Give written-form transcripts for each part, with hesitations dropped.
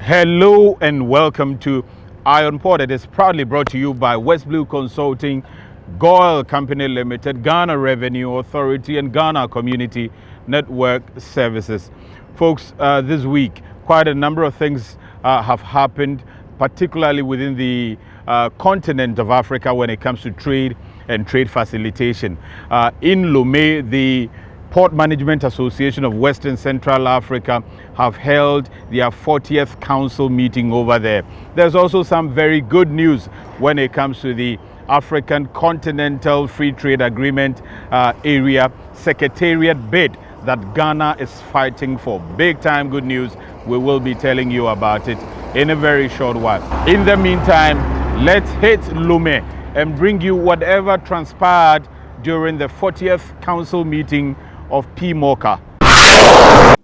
Hello and welcome to Iron Port. It is proudly brought to you by West Blue Consulting, Goil Company Limited, Ghana Revenue Authority and Ghana Community Network Services. Folks, this week quite a number of things have happened, particularly within the continent of Africa when it comes to trade and trade facilitation. In Lomé, the Port Management Association of Western Central Africa have held their 40th council meeting over there. There's also some very good news when it comes to the African Continental Free Trade Agreement area Secretariat bid that Ghana is fighting for. Big time good news. We will be telling you about it in a very short while. In the meantime, let's hit Lomé and bring you whatever transpired during the 40th council meeting of PMAWCA.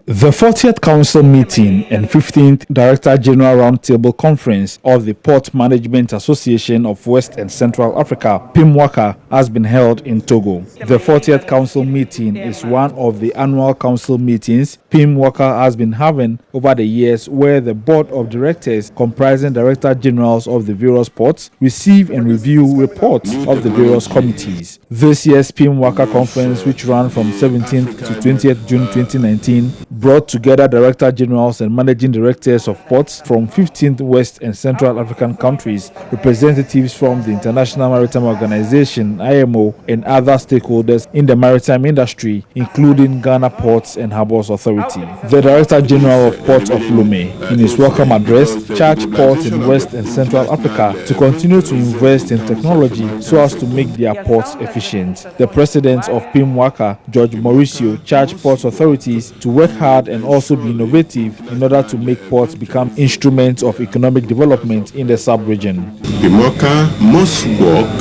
The 40th Council meeting and 15th Director General Roundtable Conference of the Port Management Association of West and Central Africa, PIMWACA, has been held in Togo. The 40th Council meeting is one of the annual council meetings PIMWACA has been having over the years, where the Board of Directors, comprising Director Generals of the various ports, receive and review reports of the various committees. This year's PIMWACA conference, which ran from 17th to 20th June 2019, brought together Director Generals and Managing Directors of ports from 15 West and Central African countries, representatives from the International Maritime Organization, IMO, and other stakeholders in the maritime industry, including Ghana Ports and Harbours Authority. The Director General of Ports of Lomé, in his welcome address, charged ports in West and Central Africa to continue to invest in technology so as to make their ports efficient. The President of PIMWACA, George Mauricio, charged ports authorities to work hard and also be innovative in order to make ports become instruments of economic development in the sub-region. PIMWACA must work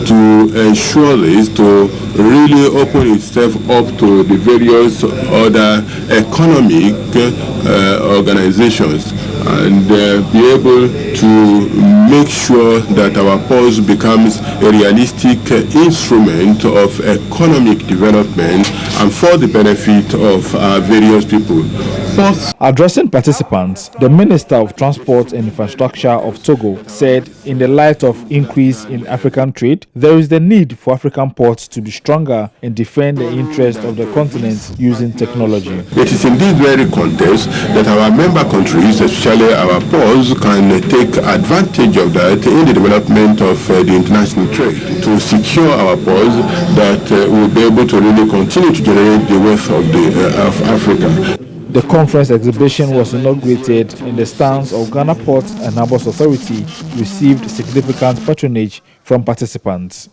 to ensure this, to really open itself up to the various other economic organizations and be able to make sure that our ports becomes a realistic instrument of economic development and for the benefit of various people. Addressing participants, the Minister of Transport and Infrastructure of Togo said, in the light of increase in African trade, there is the need for African ports to be stronger and defend the interests of the continent using technology. It is in this very context that our member countries, especially our ports, can take advantage of that in the development of the international trade to secure our ports that will be able to really continue to generate the wealth of Africa. The conference exhibition was inaugurated in the stands of Ghana Ports and Harbours Authority, received significant patronage from participants.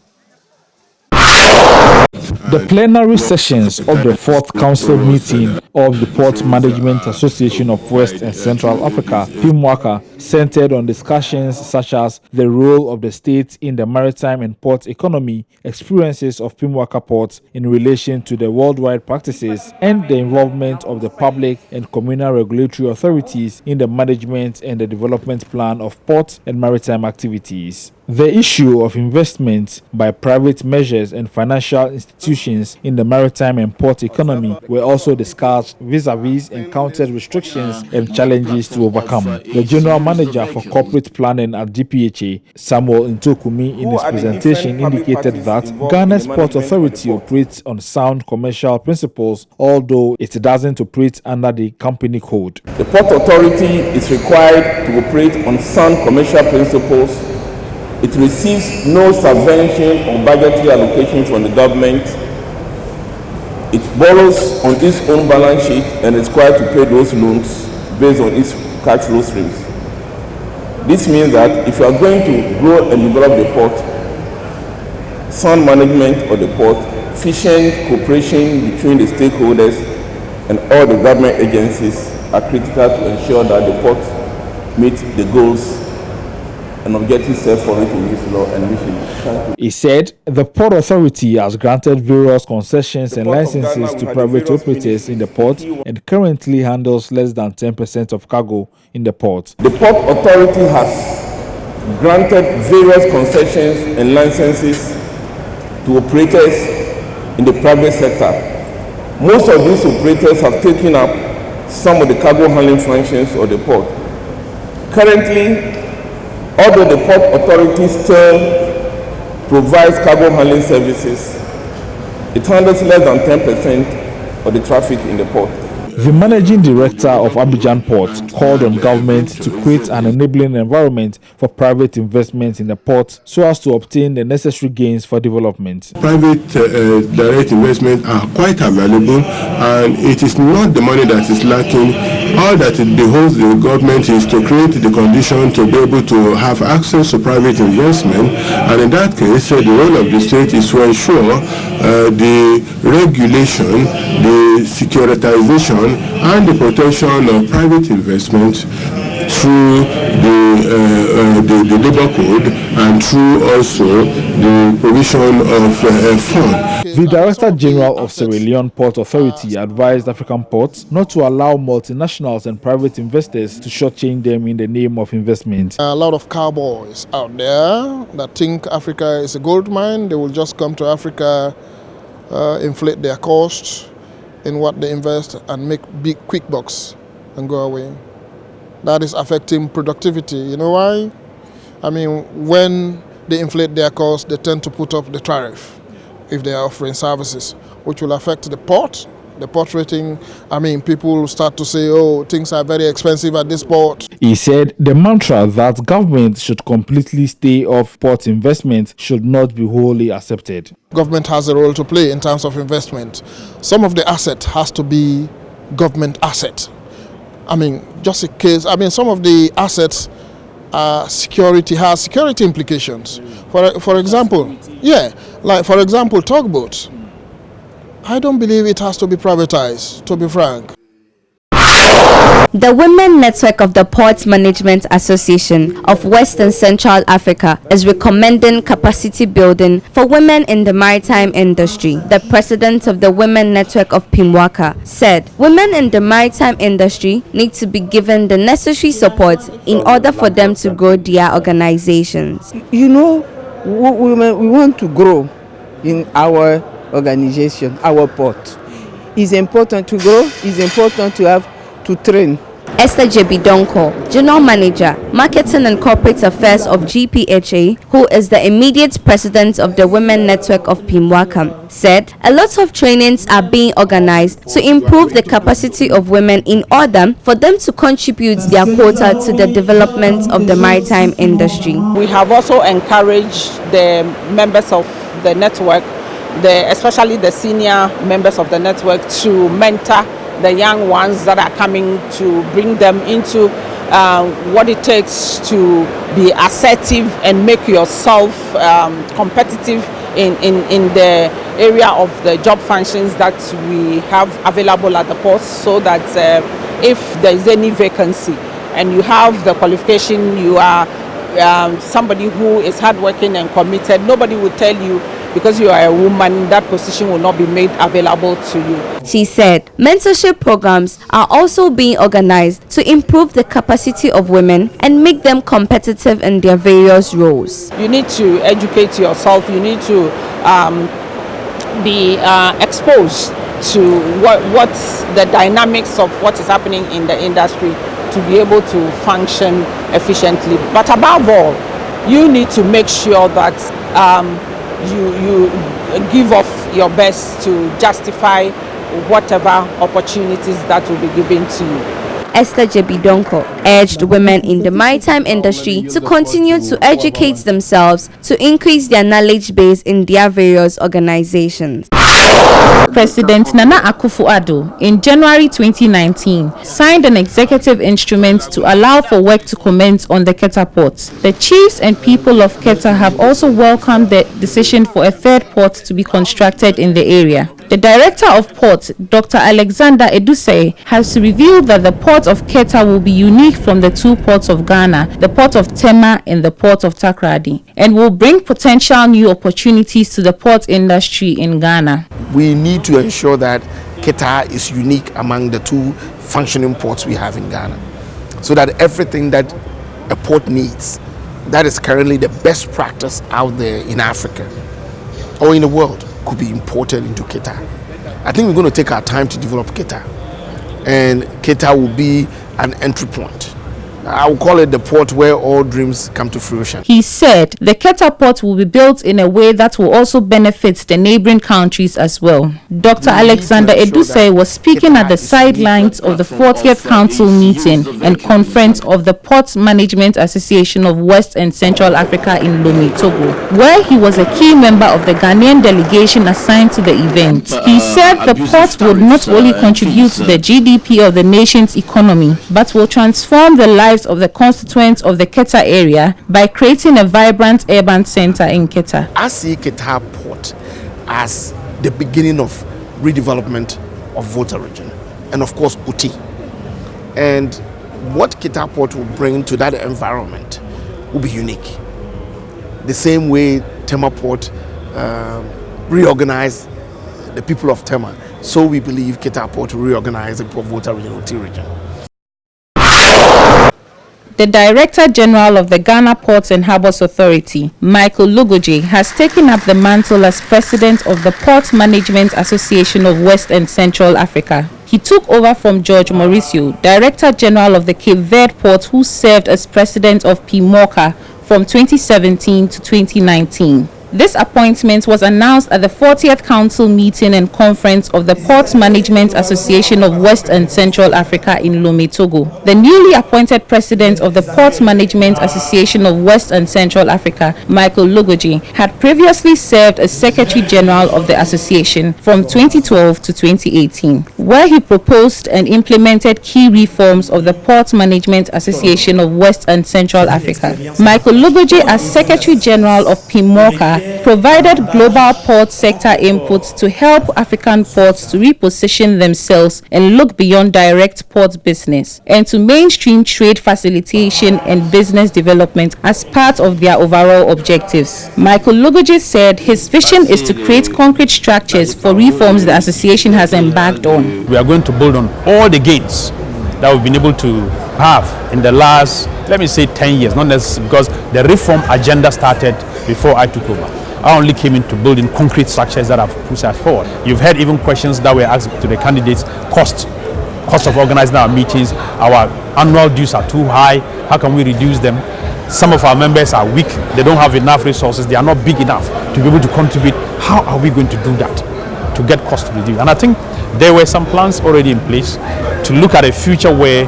The plenary sessions of the 4th Council meeting of the Port Management Association of West and Central Africa, PIMWACA, centered on discussions such as the role of the state in the maritime and port economy, experiences of PIMWACA ports in relation to the worldwide practices, and the involvement of the public and communal regulatory authorities in the management and the development plan of port and maritime activities. The issue of investment by private measures and financial institutions in the maritime and port economy were also discussed vis-a-vis encountered restrictions and challenges to overcome. The General Manager for Corporate Planning at GPHA, Samuel Ntokumi, in his presentation indicated that Ghana's Port Authority operates on sound commercial principles, although it doesn't operate under the company code. The Port Authority is required to operate on sound commercial principles. It receives no subvention or budgetary allocation from the government. It borrows on its own balance sheet and is required to pay those loans based on its cash flow streams. This means that if you are going to grow and develop the port, sound management of the port, efficient cooperation between the stakeholders and all the government agencies are critical to ensure that the port meets the goals and objectives set for it in this law and mission. He said the Port Authority has granted various concessions and licenses to private operators in the port and currently handles less than 10% of cargo in the port. The Port Authority has granted various concessions and licenses to operators in the private sector. Most of these operators have taken up some of the cargo handling functions of the port. Currently, although the Port Authority still provides cargo handling services, it handles less than 10% of the traffic in the port. The managing director of Abidjan Port called on government to create an enabling environment for private investment in the port so as to obtain the necessary gains for development. Private direct investment are quite available, and it is not the money that is lacking. All that it behoves the government is to create the condition to be able to have access to private investment, and in that case, the role of the state is to ensure the regulation, the securitization, and the protection of private investment through the labor code and through also the provision of funds. The Director General of Sierra Leone Port Authority advised African ports not to allow multinationals and private investors to shortchange them in the name of investment. A lot of cowboys out there that think Africa is a gold mine. They will just come to Africa, inflate their costs in what they invest and make big quick bucks and go away. That is affecting productivity. You know why? I mean, when they inflate their costs, they tend to put up the tariff if they are offering services, which will affect the port rating. I mean, people will start to say, oh, things are very expensive at this port. He said the mantra that government should completely stay off port investment should not be wholly accepted. Government has a role to play in terms of investment. Some of the asset has to be government asset. I mean, just in case, I mean, some of the assets security has security implications. For example, like for example, tugboats. I don't believe it has to be privatized, to be frank. The Women Network of the Ports Management Association of West and Central Africa is recommending capacity building for women in the maritime industry. The president of the Women Network of PIMWACA said women in the maritime industry need to be given the necessary support in order for them to grow their organizations. You know, we want to grow in our organization, our port. It's important to grow, it's important to have to train. Esther Jebidonko, General Manager, Marketing and Corporate Affairs of GPHA, who is the immediate president of the Women Network of PIMWACA, said a lot of trainings are being organized to improve the capacity of women in order for them to contribute their quota to the development of the maritime industry. We have also encouraged the members of the network, especially the senior members of the network, to mentor the young ones that are coming, to bring them into what it takes to be assertive and make yourself competitive in the area of the job functions that we have available at the ports, so that if there is any vacancy and you have the qualification, you are somebody who is hardworking and committed, nobody will tell you because you are a woman that position will not be made available to you. She said mentorship programs are also being organized to improve the capacity of women and make them competitive in their various roles. You need to educate yourself, you need to be exposed to what's the dynamics of what is happening in the industry to be able to function efficiently. But above all, you need to make sure that you give off your best to justify whatever opportunities that will be given to you. Esther Jebidonko urged women in the maritime industry to continue to educate themselves to increase their knowledge base in their various organizations. President Nana Akufo-Addo in January 2019 signed an executive instrument to allow for work to commence on the KETA port. The chiefs and people of KETA have also welcomed the decision for a third port to be constructed in the area. The Director of Ports, Dr. Alexander Edusei, has revealed that the port of KETA will be unique from the two ports of Ghana, the port of TEMA and the port of Takoradi, and will bring potential new opportunities to the port industry in Ghana. We need to ensure that KETA is unique among the two functioning ports we have in Ghana, so that everything that a port needs, that is currently the best practice out there in Africa or in the world, could be imported into KETA. I think we're going to take our time to develop KETA, and KETA will be an entry point I will call it the port where all dreams come to fruition. He said the KETA port will be built in a way that will also benefit the neighboring countries as well. Dr. Alexander Edusei was speaking at the sidelines of the 40th Council meeting and conference of the Port Management Association of West and Central Africa in Lomé, Togo, where he was a key member of the Ghanaian delegation assigned to the event. He said the port would not only contribute to the GDP of the nation's economy, but will transform the lives of the constituents of the KETA area by creating a vibrant urban center in KETA. I see KETA port as the beginning of redevelopment of Volta region and of course Uti. And what KETA port will bring to that environment will be unique. The same way TEMA port reorganized the people of TEMA, so we believe KETA port will reorganize the people of Volta region, Uti region. The Director General of the Ghana Ports and Harbours Authority, Michael LUGUJE, has taken up the mantle as President of the Port Management Association of West and Central Africa. He took over from George Mauricio, Director General of the Cape Verde Port, who served as President of PMAWCA from 2017 to 2019. This appointment was announced at the 40th Council meeting and conference of the Port Management Association of West and Central Africa in Lomé, Togo. The newly appointed president of the Port Management Association of West and Central Africa, Michael LUGUJE, had previously served as Secretary General of the association from 2012 to 2018, where he proposed and implemented key reforms of the Port Management Association of West and Central Africa. Michael LUGUJE, as Secretary General of PIMWA, provided global port sector inputs to help African ports to reposition themselves and look beyond direct port business and to mainstream trade facilitation and business development as part of their overall objectives. Michael LUGUJE said his vision is to create concrete structures for reforms the association has embarked on. We are going to build on all the gains that we've been able to have in the last, let me say, 10 years, not necessarily because the reform agenda started before I took over. I only came in to build in concrete structures that have pushed us forward. You've heard even questions that were asked to the candidates, cost of organizing our meetings, our annual dues are too high, how can we reduce them? Some of our members are weak, they don't have enough resources, they are not big enough to be able to contribute. How are we going to do that to get costs reduced? And I think there were some plans already in place to look at a future where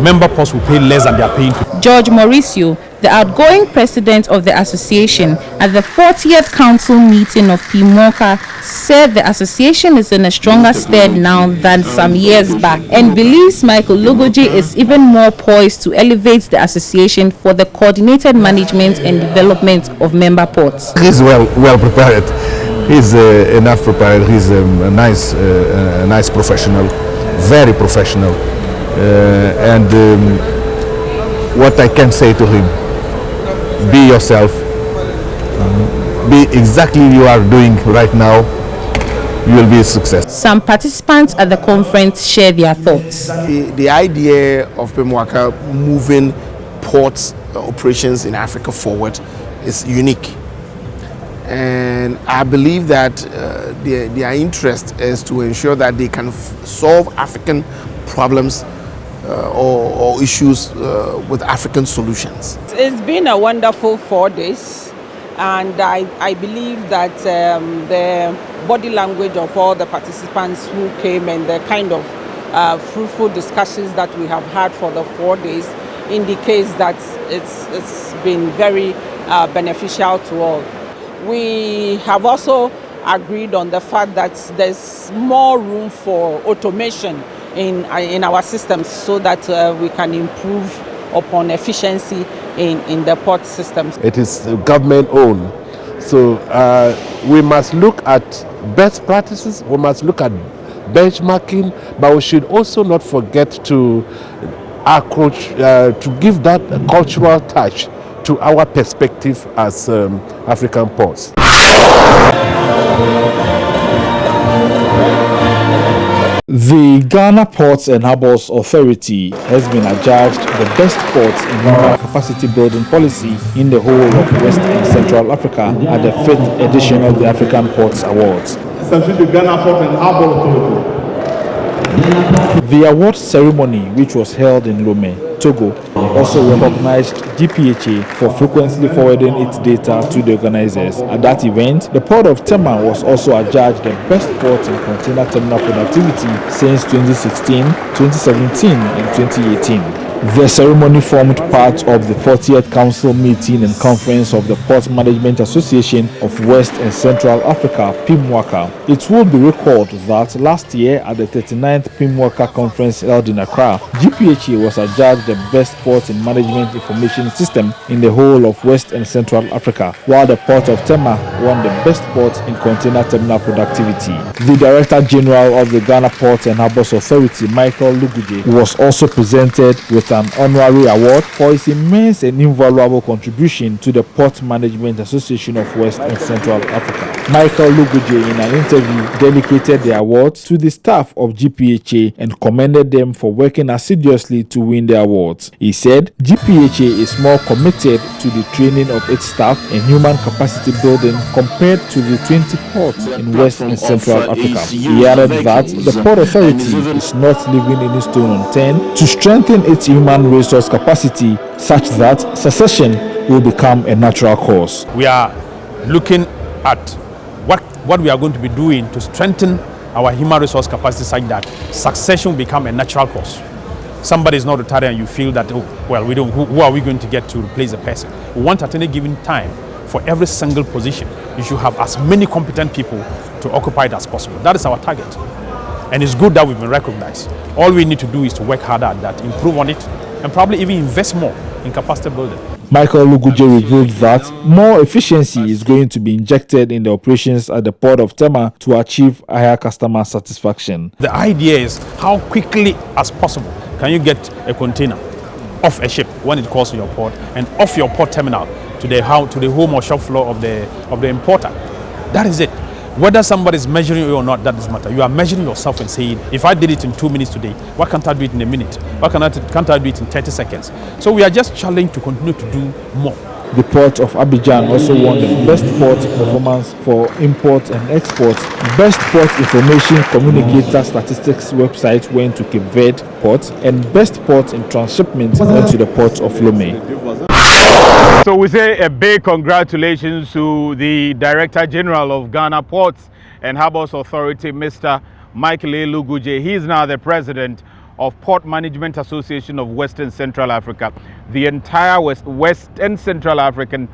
member ports will pay less than they are paying. George Mauricio, the outgoing president of the association, at the 40th Council meeting of PMAWCA, said the association is in a stronger stead now than some years back and believes Michael LUGUJE is even more poised to elevate the association for the coordinated management and development of member ports. He's well prepared. He's enough prepared. He's a nice professional, very professional. What I can say to him, be yourself, be exactly you are doing right now, you will be a success. Some participants at the conference share their thoughts. The idea of PIMWA moving ports operations in Africa forward is unique. And I believe that their interest is to ensure that they can solve African problems or issues with African solutions. It's been a wonderful 4 days, and I believe that the body language of all the participants who came and the kind of fruitful discussions that we have had for the 4 days indicates that it's been very beneficial to all. We have also agreed on the fact that there's more room for automation in our systems so that we can improve upon efficiency in the port systems. It is government owned, so we must look at best practices, we must look at benchmarking, but we should also not forget to give that cultural touch to our perspective as African ports. The Ghana Ports and Harbours Authority has been adjudged the best port in human capacity building policy in the whole of West and Central Africa at the 5th edition of the African Ports Awards. The Ghana Ports and Harbours Authority. The award ceremony, which was held in Lomé, Togo, also recognized GPHA for frequently forwarding its data to the organizers. At that event, the port of Tama was also adjudged the best port in container terminal productivity since 2016, 2017, and 2018. The ceremony formed part of the 40th Council meeting and conference of the Port Management Association of West and Central Africa, PIMWACA. It will be recalled that last year at the 39th PIMWACA conference held in Accra, GPHA was adjudged the best port in management information system in the whole of West and Central Africa, while the port of Tama won the best port in container terminal productivity. The Director General of the Ghana Ports and Harbours Authority, Michael LUGUJE, was also presented with an honorary award for his immense and invaluable contribution to the Port Management Association of West and Central Africa. Michael LUGUJE, in an interview, dedicated the award to the staff of GPHA and commended them for working assiduously to win the awards. He said GPHA is more committed to the training of its staff and human capacity building compared to the 20 ports in West and Central Africa. He added that the Port Authority is not leaving any stone unturned to strengthen its human resource capacity such that succession will become a natural course. We are looking at what we are going to be doing to strengthen our human resource capacity such that succession will become a natural course. Somebody is not retired and you feel that, oh, well, we don't, who are we going to get to replace the person? We want at any given time, for every single position, you should have as many competent people to occupy it as possible. That is our target. And it's good that we've been recognized. All we need to do is to work harder at that, improve on it, and probably even invest more in capacity building. Michael LUGUJE revealed that more efficiency is going to be injected in the operations at the port of Tama to achieve higher customer satisfaction. The idea is how quickly as possible can you get a container off a ship when it calls to your port and off your port terminal to the home or shop floor of the importer. That is it. Whether somebody is measuring you or not, that doesn't matter. You are measuring yourself and saying, if I did it in 2 minutes today, why can't I do it in a minute? Why can't I do it in 30 seconds? So we are just challenged to continue to do more. The port of Abidjan also won the best port performance for import and export. Best port information communicator statistics website went to Cape Verde port, and best port in transshipment went to the port of Lomé. So we say a big congratulations to the Director General of Ghana Ports and Harbours Authority, Mr. Michael LUGUJE. He is now the President of Port Management Association of West and Central Africa, the entire West and Central African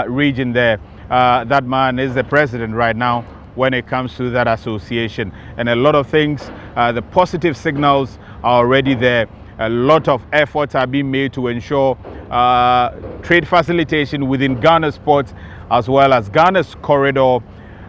region there. That man is the president right now when it comes to that association. And a lot of things, the positive signals are already there. A lot of efforts are being made to ensure trade facilitation within Ghana's ports as well as Ghana's corridor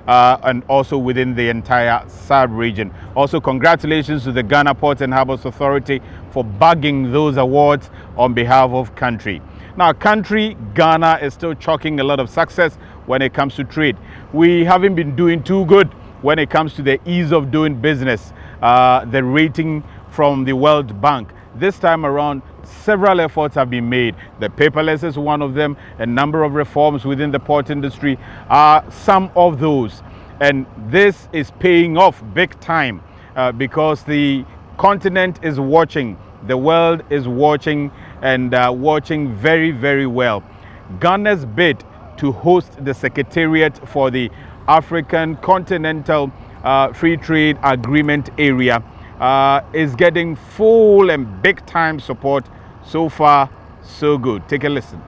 and also within the entire SAD region. Also, congratulations to the Ghana Ports and Harbours Authority for bagging those awards on behalf of country. Now, country, Ghana is still chalking a lot of success when it comes to trade. We haven't been doing too good when it comes to the ease of doing business, the rating from the World Bank. This time around, several efforts have been made. The paperless is one of them. A number of reforms within the port industry are some of those. And this is paying off big time because the continent is watching. The world is watching and watching very, very well. Ghana's bid to host the Secretariat for the African Continental Free Trade Agreement area is getting full and big time support. So far, so good. Take a listen.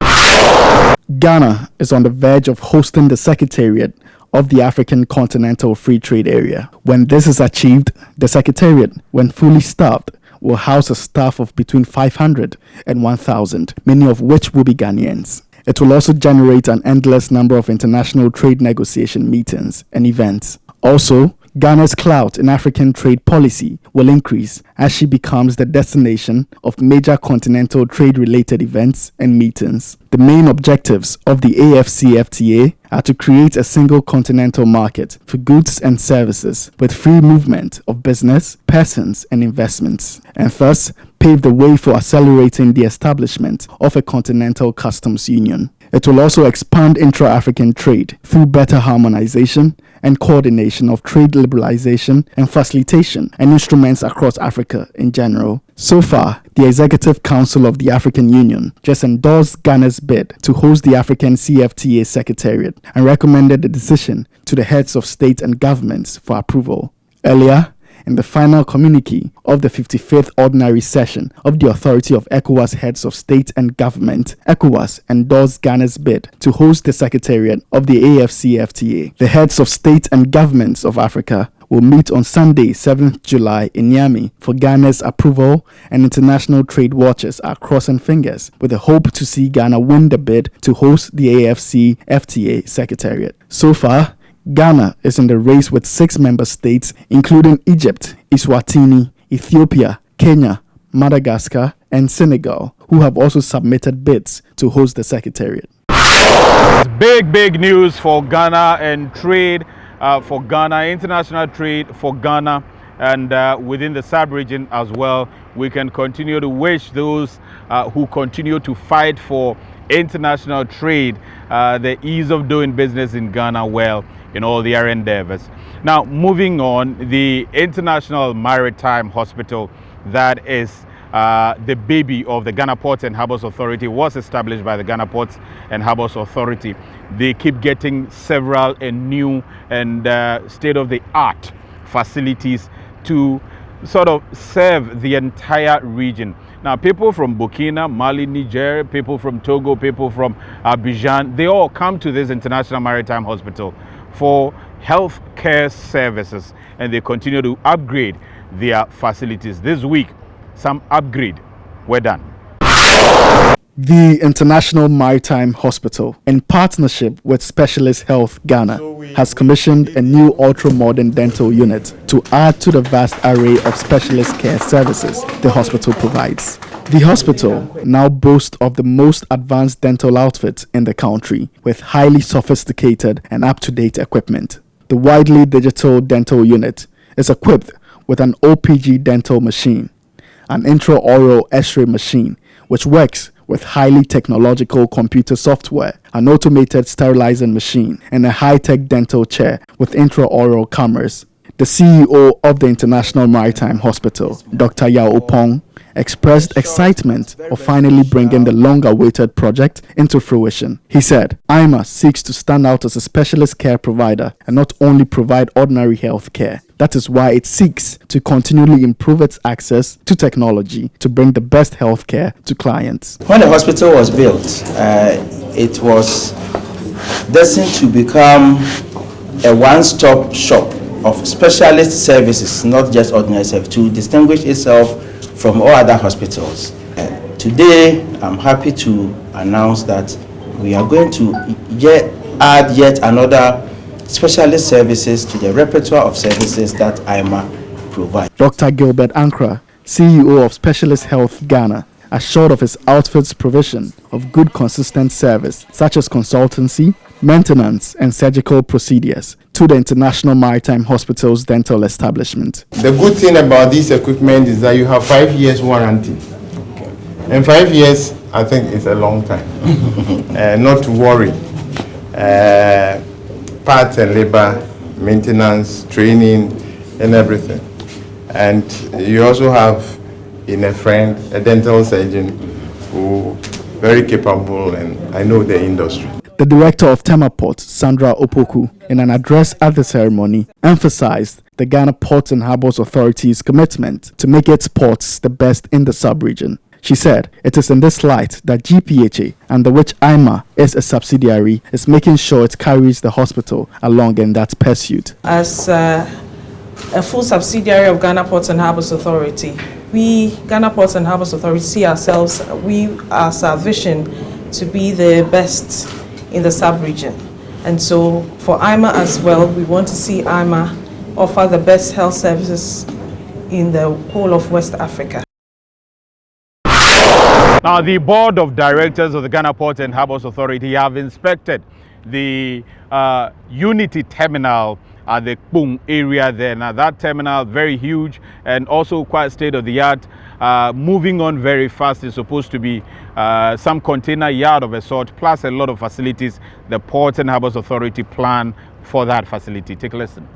Ghana is on the verge of hosting the Secretariat of the African Continental Free Trade Area. When this is achieved, the Secretariat, when fully staffed, will house a staff of between 500 and 1,000, many of which will be Ghanaians. It will also generate an endless number of international trade negotiation meetings and events. Also, Ghana's clout in African trade policy will increase as she becomes the destination of major continental trade-related events and meetings. The main objectives of the AFCFTA are to create a single continental market for goods and services with free movement of business, persons, and investments, and thus pave the way for accelerating the establishment of a continental customs union. It will also expand intra-African trade through better harmonization and coordination of trade liberalization and facilitation and instruments across Africa in general. So far, the Executive Council of the African Union just endorsed Ghana's bid to host the African CFTA Secretariat and recommended the decision to the heads of state and governments for approval. Earlier, in the final communique of the 55th Ordinary Session of the Authority of ECOWAS Heads of State and Government, ECOWAS endorsed Ghana's bid to host the Secretariat of the AFCFTA. The heads of state and governments of Africa will meet on Sunday, 7th July in Niamey for Ghana's approval, and international trade watchers are crossing fingers with the hope to see Ghana win the bid to host the AFCFTA Secretariat. So far, Ghana is in the race with 6 member states, including Egypt, Eswatini, Ethiopia, Kenya, Madagascar, and Senegal, who have also submitted bids to host the Secretariat. Big news for Ghana and trade for Ghana, international trade for Ghana, and within the sub-region as well. We can continue to wish those who continue to fight for international trade the ease of doing business in Ghana well in all their endeavors. Now, moving on, the International Maritime Hospital, that is the baby of the Ghana Ports and Harbours Authority, was established by the Ghana Ports and Harbours Authority. They keep getting several and new and state-of-the-art facilities to sort of serve the entire region. Now, people from Burkina, Mali, Niger, people from Togo, people from Abidjan, they all come to this International Maritime Hospital for health care services, and they continue to upgrade their facilities. This week, some upgrade were done. The International Maritime Hospital, in partnership with Specialist Health Ghana, has commissioned a new ultra-modern dental unit to add to the vast array of specialist care services the hospital provides. The hospital now boasts of the most advanced dental outfit in the country, with highly sophisticated and up-to-date equipment. The widely digital dental unit is equipped with an OPG dental machine, an intraoral X-ray machine, which works with highly technological computer software, an automated sterilizing machine, and a high-tech dental chair with intraoral cameras. The CEO of the International Maritime Hospital, Dr. Yao Opong, expressed excitement of finally bringing the long-awaited project into fruition. He said, IMaH seeks to stand out as a specialist care provider and not only provide ordinary health care. That is why it seeks to continually improve its access to technology to bring the best health care to clients. When the hospital was built, it was destined to become a one-stop shop of specialist services, not just ordinary service, to distinguish itself from all other hospitals. Today, I'm happy to announce that we are going to add yet another specialist services to the repertoire of services that IMaH provides. Dr. Gilbert Ankra, CEO of Specialist Health Ghana, assured of his outfit's provision of good consistent service, such as consultancy, maintenance, and surgical procedures to the International Maritime Hospital's dental establishment. The good thing about this equipment is that you have 5 years warranty. And 5 years, I think, is a long time. Not to worry. Parts and labor, maintenance, training, and everything. And you also have in a friend, a dental surgeon, who very capable, and I know the industry. The director of TEMA Ports, Sandra Opoku, in an address at the ceremony, emphasized the Ghana Ports and Harbours Authority's commitment to make its ports the best in the sub-region. She said it is in this light that GPHA, under which IMaH is a subsidiary, is making sure it carries the hospital along in that pursuit. As a full subsidiary of Ghana Ports and Harbours Authority, we, Ghana Ports and Harbours Authority, see ourselves, as our vision to be the best in the sub-region. And so for IMaH as well, we want to see IMaH offer the best health services in the whole of West Africa. Now, the board of directors of the Ghana Ports and Harbours Authority have inspected the Unity terminal at the KPONE area there. Now, that terminal, very huge and also quite state-of-the-art, moving on very fast. It's supposed to be some container yard of a sort, plus a lot of facilities the Ports and Harbours Authority plan for that facility. Take a listen.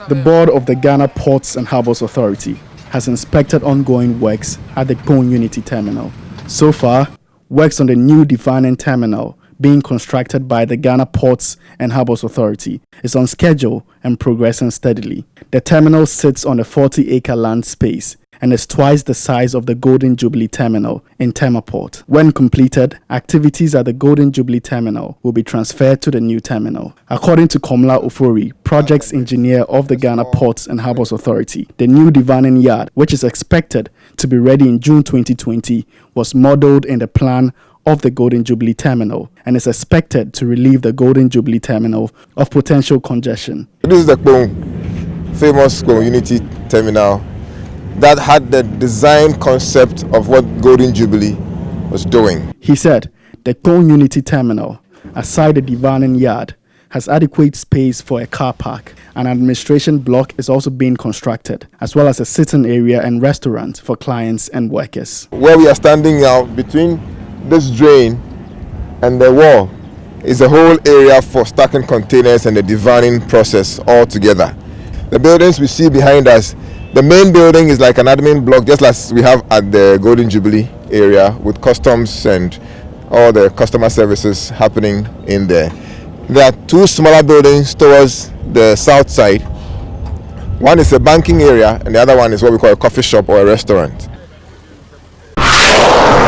The board of the Ghana Ports and Harbours Authority has inspected ongoing works at the KPONE Unity Terminal. So far, works on the new Divanen Terminal being constructed by the Ghana Ports and Harbours Authority is on schedule and progressing steadily. The terminal sits on a 40-acre land space and is twice the size of the Golden Jubilee Terminal in Tama Port. When completed, activities at the Golden Jubilee Terminal will be transferred to the new terminal. According to Komla Ofori, projects engineer of the Ghana Ports and Harbours Authority, the new Divanen Yard, which is expected to be ready in June 2020, was modelled in the plan of the Golden Jubilee Terminal and is expected to relieve the Golden Jubilee Terminal of potential congestion. This is the KPONE, famous KPONE Unity Terminal that had the design concept of what Golden Jubilee was doing. He said the KPONE Unity Terminal, aside the Divanen Yard, has adequate space for a car park. An administration block is also being constructed, as well as a sitting area and restaurant for clients and workers. Where we are standing now, between this drain and the wall, is a whole area for stacking containers and the Divanen process all together. The buildings we see behind us, the main building is like an admin block, just like we have at the Golden Jubilee area, with customs and all the customer services happening in there. There are two smaller buildings towards the south side. One is a banking area and the other one is what we call a coffee shop or a restaurant.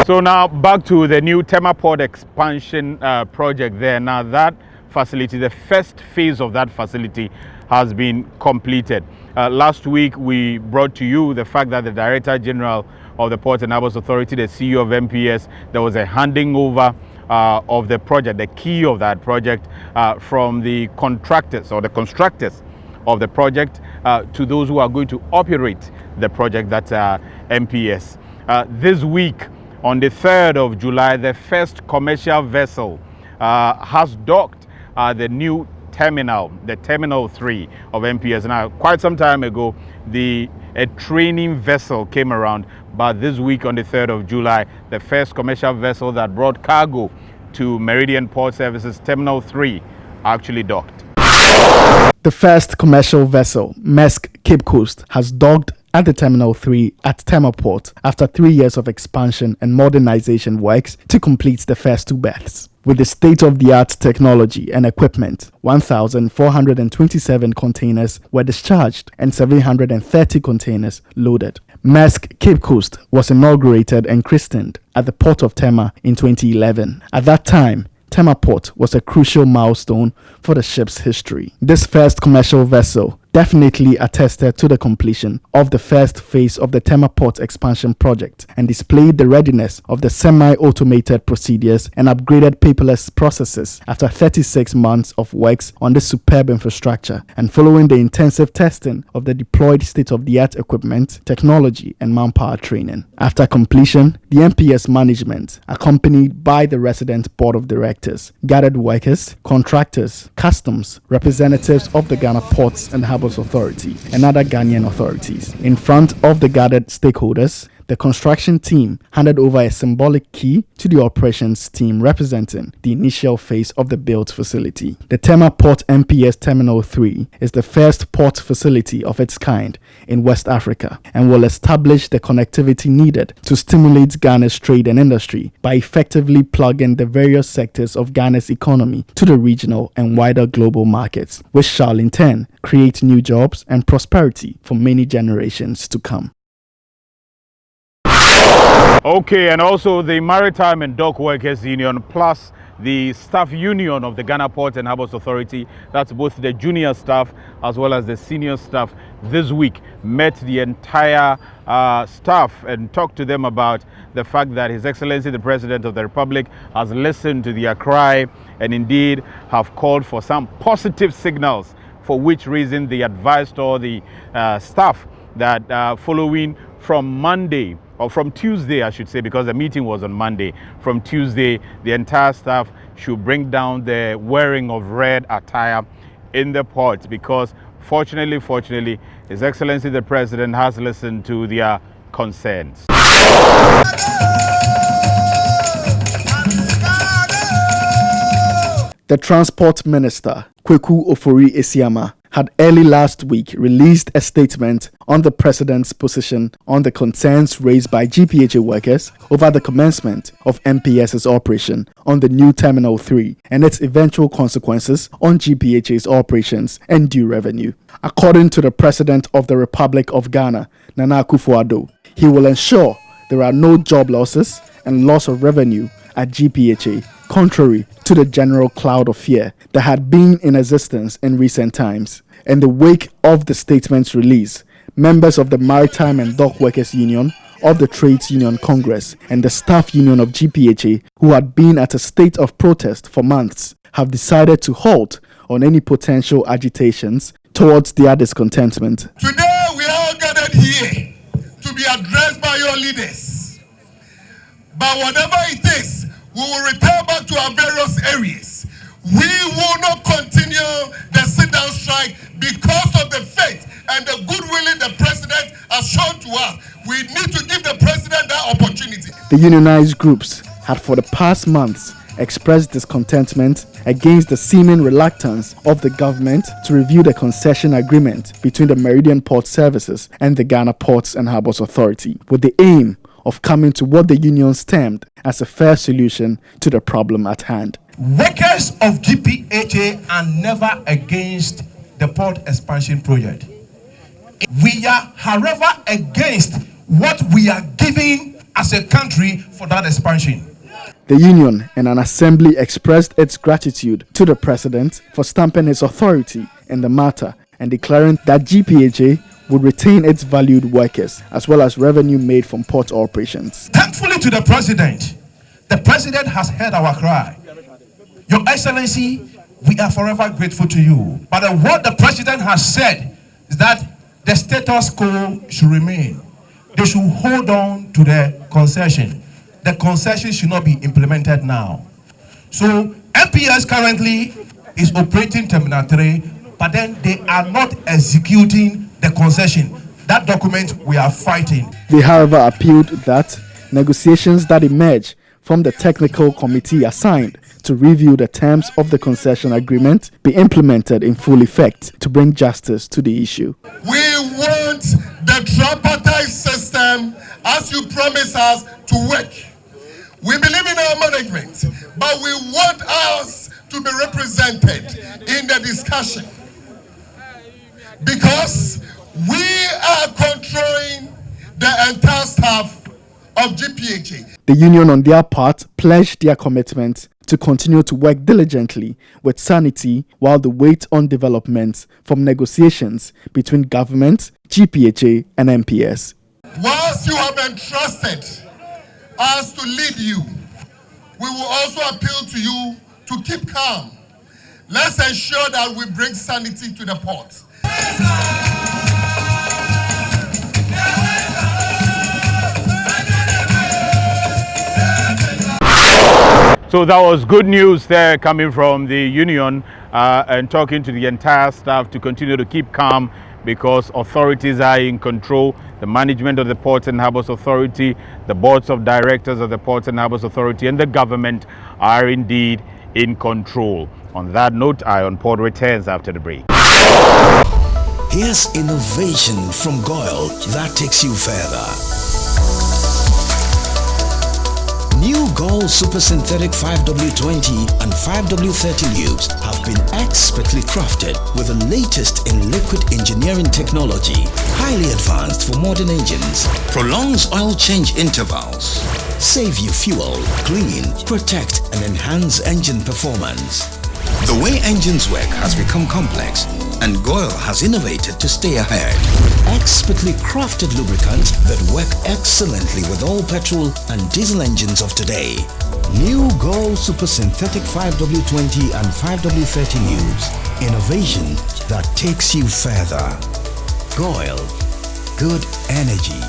So now back to the new Tema Port expansion project there. Now that facility, the first phase of that facility has been completed. Last week we brought to you the fact that the Director General of the Ports and Harbours Authority, the CEO of MPS, there was a handing over of the project, the key of that project, from the contractors or the constructors of the project to those who are going to operate the project, that's MPS. This week, on the 3rd of July, the first commercial vessel has docked the new terminal, the Terminal 3 of MPS. Now, quite some time ago, a training vessel came around, but this week on the 3rd of July, the first commercial vessel that brought cargo to Meridian Port Services Terminal 3 actually docked. The first commercial vessel, Maersk Cape Coast, has docked at the Terminal 3 at Tama Port after 3 years of expansion and modernization works to complete the first two berths. With the state-of-the-art technology and equipment, 1,427 containers were discharged and 730 containers loaded. Maersk Cape Coast was inaugurated and christened at the Port of Tama in 2011. At that time, Tama Port was a crucial milestone for the ship's history. This first commercial vessel definitely attested to the completion of the first phase of the Tema Port expansion project and displayed the readiness of the semi-automated procedures and upgraded paperless processes after 36 months of works on this superb infrastructure and following the intensive testing of the deployed state-of-the-art equipment, technology and manpower training. After completion, the MPS management, accompanied by the resident board of directors, gathered workers, contractors, customs, representatives of the Ghana Ports and Harbours Authority and other Ghanaian authorities. In front of the gathered stakeholders, the construction team handed over a symbolic key to the operations team representing the initial phase of the built facility. The Tema Port MPS Terminal 3 is the first port facility of its kind in West Africa and will establish the connectivity needed to stimulate Ghana's trade and industry by effectively plugging the various sectors of Ghana's economy to the regional and wider global markets, which shall in turn create new jobs and prosperity for many generations to come. Okay, and also the Maritime and Dock Workers Union plus the staff union of the Ghana Ports and Harbours Authority, that's both the junior staff as well as the senior staff, this week met the entire staff and talked to them about the fact that His Excellency the President of the Republic has listened to their cry and indeed have called for some positive signals, for which reason they advised all the staff that following from Monday, or from Tuesday, I should say, because the meeting was on Monday. From Tuesday, the entire staff should bring down the wearing of red attire in the port because fortunately, His Excellency the President has listened to their concerns. The Transport Minister, Kweku Ofori-Esiama, had early last week released a statement on the President's position on the concerns raised by GPHA workers over the commencement of MPS's operation on the new Terminal 3 and its eventual consequences on GPHA's operations and due revenue. According to the President of the Republic of Ghana, Nana Akufo-Addo, he will ensure there are no job losses and loss of revenue at GPHA, contrary to the general cloud of fear that had been in existence in recent times. In the wake of the statement's release, members of the Maritime and Dock Workers Union, of the Trades Union Congress, and the Staff Union of GPHA, who had been at a state of protest for months, have decided to halt on any potential agitations towards their discontentment. Today we are all gathered here to be addressed by your leaders. But whatever it takes, we will return back to our various areas. We will not continue the sit-down strike because of the faith and the goodwill the president has shown to us. We need to give the president that opportunity. The unionized groups had for the past months expressed discontentment against the seeming reluctance of the government to review the concession agreement between the Meridian Port Services and the Ghana Ports and Harbours Authority, with the aim of coming to what the unions termed as a fair solution to the problem at hand. Workers of GPHA are never against the port expansion project. We are, however, against what we are giving as a country for that expansion. The union in an assembly expressed its gratitude to the president for stamping his authority in the matter and declaring that GPHA would retain its valued workers as well as revenue made from port operations. Thankfully to the president has heard our cry. Your Excellency, we are forever grateful to you. But what the president has said is that the status quo should remain. They should hold on to the concession. The concession should not be implemented now. So MPS currently is operating Terminal 3, but then they are not executing the concession. That document we are fighting. They, however, appealed that negotiations that emerge from the technical committee assigned to review the terms of the concession agreement be implemented in full effect to bring justice to the issue. We want the tripartite system, as you promised us, to work. We believe in our management, but we want us to be represented in the discussion because we are controlling the entire staff of GPHA. The union, on their part, pledged their commitment to continue to work diligently with sanity while they wait on developments from negotiations between government, GPHA, and MPS. Whilst you have entrusted us to lead you, we will also appeal to you to keep calm. Let's ensure that we bring sanity to the port. So that was good news there coming from the union and talking to the entire staff to continue to keep calm because authorities are in control. The management of the Ports and Harbours Authority, the boards of directors of the Ports and Harbours Authority and the government are indeed in control. On that note, Ion Port returns after the break. Here's innovation from GOIL that takes you further. New GOIL Super Synthetic 5W20 and 5W30 lubes have been expertly crafted with the latest in liquid engineering technology, highly advanced for modern engines, prolongs oil change intervals, save you fuel, clean, protect and enhance engine performance. The way engines work has become complex and GOIL has innovated to stay ahead. Expertly crafted lubricants that work excellently with all petrol and diesel engines of today. New GOIL Super Synthetic 5W20 and 5W30 lubes. Innovation that takes you further. GOIL. Good energy.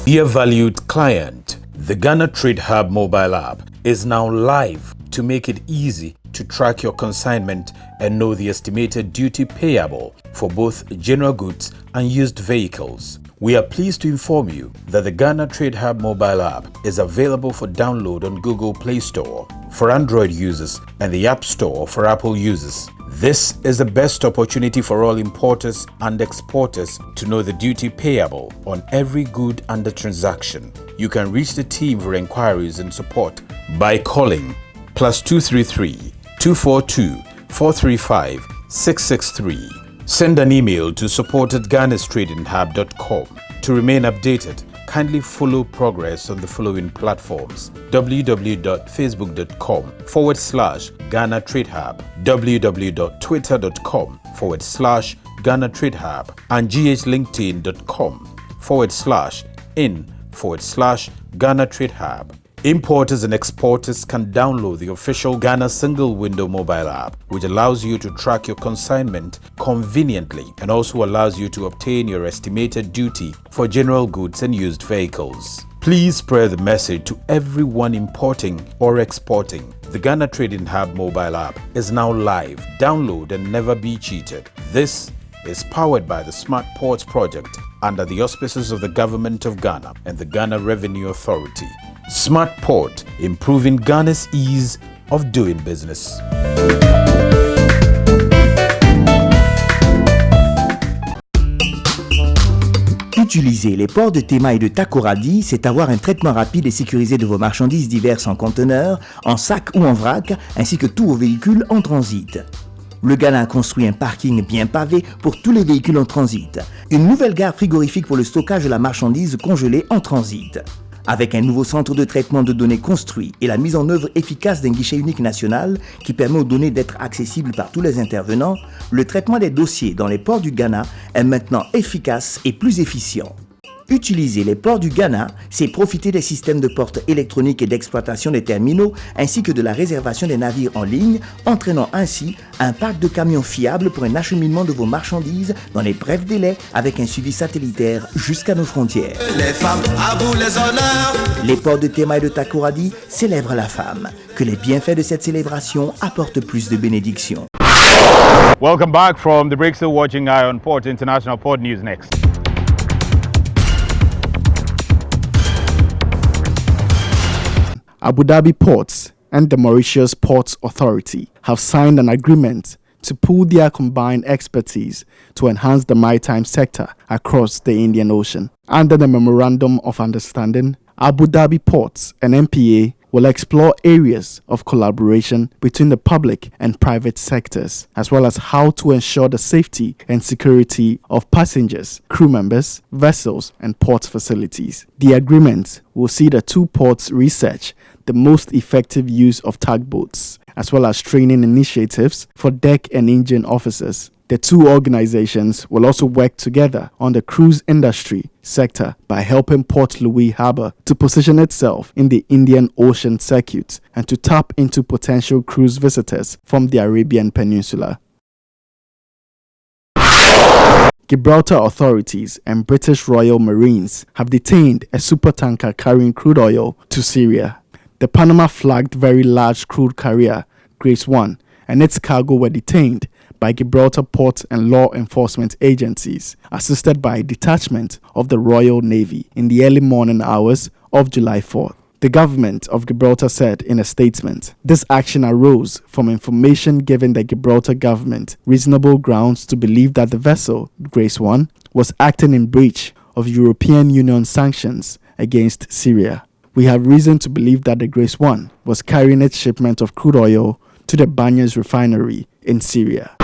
Dear valued client, the Ghana Trade Hub mobile app is now live to make it easy to track your consignment and know the estimated duty payable for both general goods and used vehicles. We are pleased to inform you that the Ghana Trade Hub mobile app is available for download on Google Play Store. for Android users and the App Store for Apple users. This is the best opportunity for all importers and exporters to know the duty payable on every good under transaction. You can reach the team for inquiries and support by calling +233 242 435 663. Send an email to support@ghanastradinghub.com. To remain updated, kindly follow progress on the following platforms: www.facebook.com/Ghana Trade Hub, www.twitter.com/Ghana Trade Hub, and ghlinkedin.com/in/Ghana Trade Hub. Importers and exporters can download the official Ghana Single Window mobile app, which allows you to track your consignment conveniently and also allows you to obtain your estimated duty for general goods and used vehicles. Please spread the message to everyone importing or exporting. The Ghana Trading Hub mobile app is now live. Download and never be cheated. This is powered by the Smart Ports project under the auspices of the Government of Ghana and the Ghana Revenue Authority. Smart Port, improving Ghana's ease of doing business. Utiliser les ports de TEMA et de Takoradi, c'est avoir un traitement rapide et sécurisé de vos marchandises diverses en conteneurs, en sac ou en vrac, ainsi que tous vos véhicules en transit. Le Ghana a construit un parking bien pavé pour tous les véhicules en transit. Une nouvelle gare frigorifique pour le stockage de la marchandise congelée en transit. Avec un nouveau centre de traitement de données construit et la mise en œuvre efficace d'un guichet unique national qui permet aux données d'être accessibles par tous les intervenants, le traitement des dossiers dans les ports du Ghana est maintenant efficace et plus efficient. Utiliser les ports du Ghana, c'est profiter des systèmes de portes électroniques et d'exploitation des terminaux ainsi que de la réservation des navires en ligne, entraînant ainsi un parc de camions fiables pour un acheminement de vos marchandises dans les brefs délais avec un suivi satellitaire jusqu'à nos frontières. Les femmes, à vous les honneurs. Les ports de TEMA et de Takoradi célèbrent la femme. Que les bienfaits de cette célébration apportent plus de bénédictions. Welcome back from the break. Still watching Eye on Port. International Port News next. Abu Dhabi Ports and the Mauritius Ports Authority have signed an agreement to pool their combined expertise to enhance the maritime sector across the Indian Ocean. Under the Memorandum of Understanding, Abu Dhabi Ports and MPA will explore areas of collaboration between the public and private sectors, as well as how to ensure the safety and security of passengers, crew members, vessels, and port facilities. The agreement will see the two ports research the most effective use of tugboats, as well as training initiatives for deck and engine officers. The two organizations will also work together on the cruise industry sector by helping Port Louis Harbour to position itself in the Indian Ocean circuit and to tap into potential cruise visitors from the Arabian Peninsula. Gibraltar authorities and British Royal Marines have detained a supertanker carrying crude oil to Syria. The Panama-flagged very large crude carrier, Grace 1, and its cargo were detained by Gibraltar Port and law enforcement agencies, assisted by a detachment of the Royal Navy in the early morning hours of July 4th. The government of Gibraltar said in a statement, this action arose from information given the Gibraltar government reasonable grounds to believe that the vessel, Grace 1, was acting in breach of European Union sanctions against Syria. We have reason to believe that the Grace 1 was carrying its shipment of crude oil to the Banyas refinery in Syria.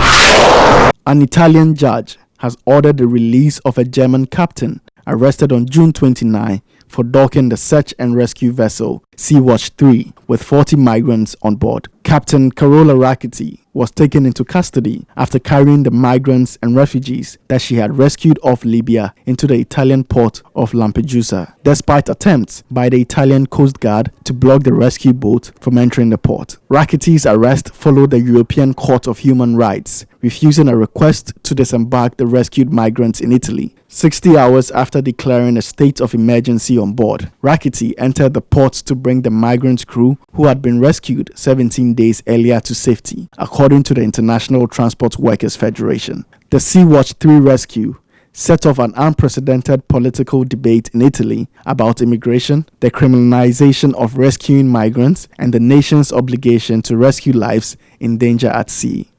An Italian judge has ordered the release of a German captain arrested on June 29 for docking the search and rescue vessel Sea-Watch 3 with 40 migrants on board. Captain Carola Rackety was taken into custody after carrying the migrants and refugees that she had rescued off Libya into the Italian port of Lampedusa, despite attempts by the Italian Coast Guard to block the rescue boat from entering the port. Rackety's arrest followed the European Court of Human Rights refusing a request to disembark the rescued migrants in Italy. 60 hours after declaring a state of emergency on board, Rackety entered the port to bring the migrant crew who had been rescued 17 days earlier to safety, according to the International Transport Workers Federation. The Sea-Watch 3 rescue set off an unprecedented political debate in Italy about immigration, the criminalization of rescuing migrants, and the nation's obligation to rescue lives in danger at sea.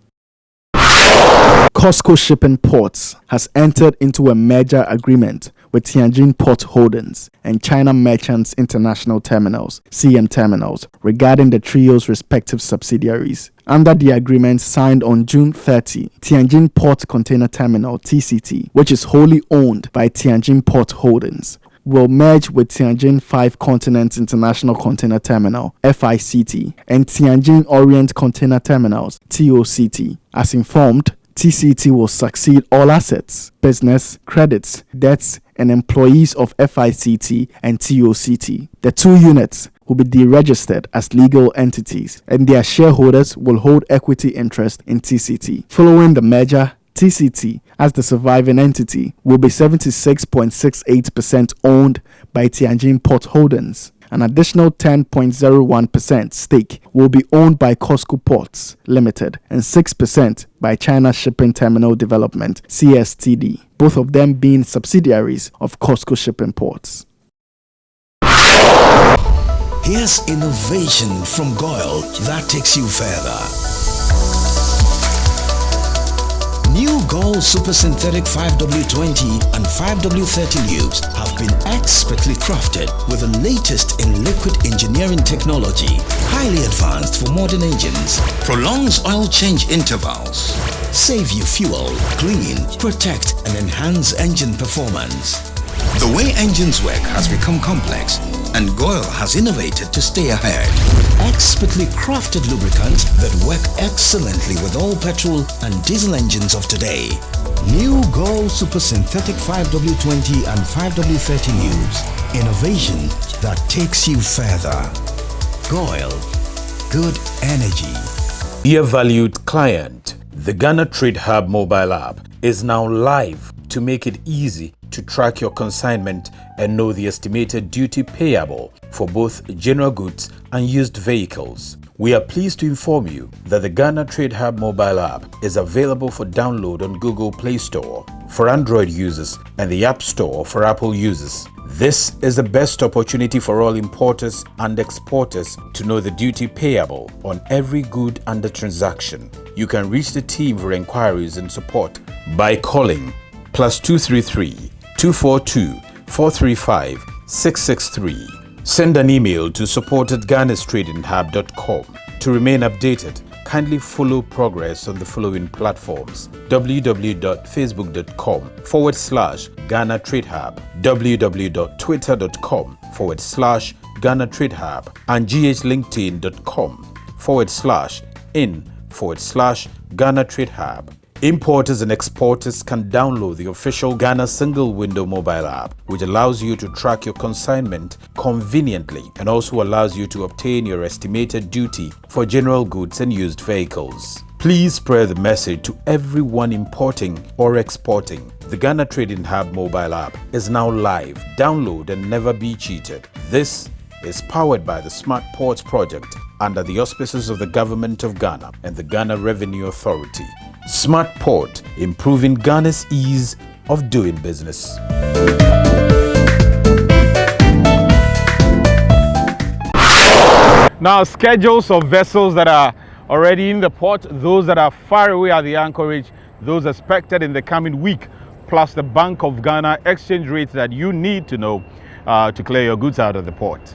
COSCO Shipping Ports has entered into a merger agreement with Tianjin Port Holdings and China Merchants International Terminals, CM Terminals, regarding the trio's respective subsidiaries. Under the agreement signed on June 30, Tianjin Port Container Terminal, TCT, which is wholly owned by Tianjin Port Holdings, will merge with Tianjin 5 Continents International Container Terminal, FICT, and Tianjin Orient Container Terminals, TOCT. As informed, TCT will succeed all assets, business, credits, debts, and employees of FICT and TOCT. The two units will be deregistered as legal entities, and their shareholders will hold equity interest in TCT. Following the merger, TCT, as the surviving entity, will be 76.68% owned by Tianjin Port Holdings. An additional 10.01% stake will be owned by COSCO Ports Limited and 6% by China Shipping Terminal Development, CSTD, both of them being subsidiaries of COSCO Shipping Ports. Here's innovation from GOIL that takes you further. New GOIL Super Synthetic 5W20 and 5W30 lubes have been expertly crafted with the latest in liquid engineering technology, highly advanced for modern engines, prolongs oil change intervals, save you fuel, clean, protect and enhance engine performance. The way engines work has become complex, and GOIL has innovated to stay ahead. Expertly crafted lubricants that work excellently with all petrol and diesel engines of today. New GOIL Super Synthetic 5W20 and 5W30 lubes. Innovation that takes you further. GOIL. Good energy. Dear valued client, the Ghana Trade Hub mobile app is now live to make it easy to track your consignment and know the estimated duty payable for both general goods and used vehicles. We are pleased to inform you that the Ghana Trade Hub mobile app is available for download on Google Play Store for Android users and the App Store for Apple users. This is the best opportunity for all importers and exporters to know the duty payable on every good under transaction. You can reach the team for inquiries and support by calling +233 242 435 663. Send an email to support@ghanastradinghub.com. To remain updated, kindly follow progress on the following platforms: www.facebook.com/Ghana Trade Hub, www.twitter.com/Ghana Trade Hub, and ghlinkedin.com/in/Ghana Trade Hub. Importers and exporters can download the official Ghana Single Window mobile app, which allows you to track your consignment conveniently and also allows you to obtain your estimated duty for general goods and used vehicles. Please spread the message to everyone importing or exporting. The Ghana Trading Hub mobile app is now live. Download and never be cheated. This is powered by the Smart Ports project under the auspices of the Government of Ghana and the Ghana Revenue Authority. Smart Port, improving Ghana's ease of doing business. Now, schedules of vessels that are already in the port, those that are far away at the anchorage, those expected in the coming week, plus the Bank of Ghana exchange rates that you need to know to clear your goods out of the port.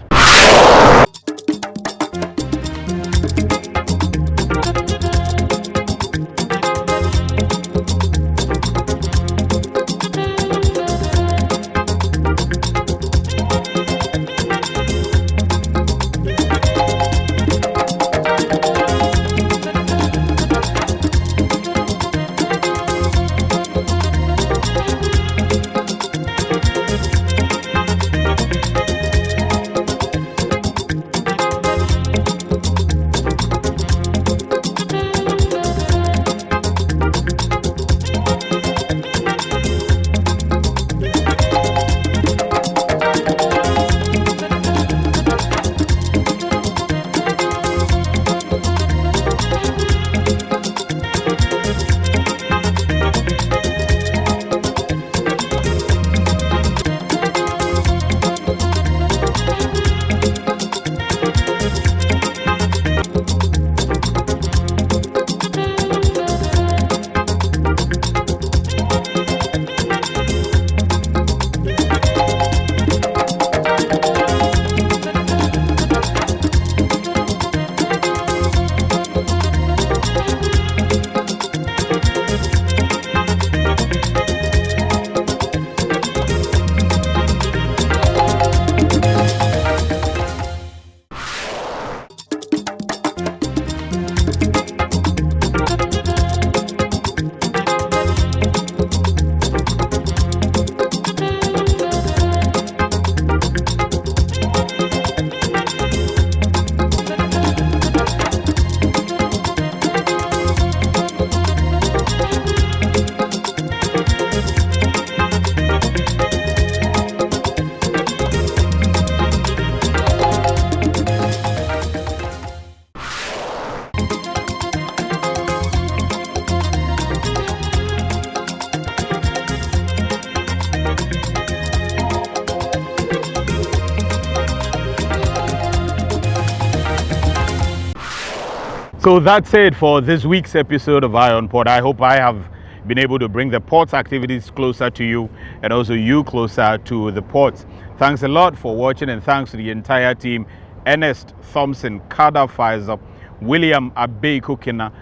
So that's it for this week's episode of Eye on Port. I hope I have been able to bring the port's activities closer to you and also you closer to the ports. Thanks a lot for watching, and thanks to the entire team: Ernest Thompson, Kada Pfizer, William Abeikukina.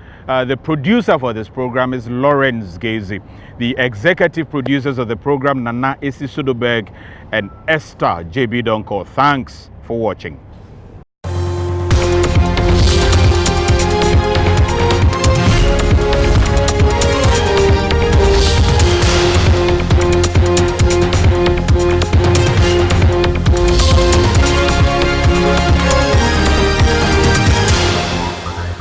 The producer for this program is Lawrence Gazy. The executive producers of the program, Nana Isi Sudoberg and Esther JB Donko. Thanks for watching.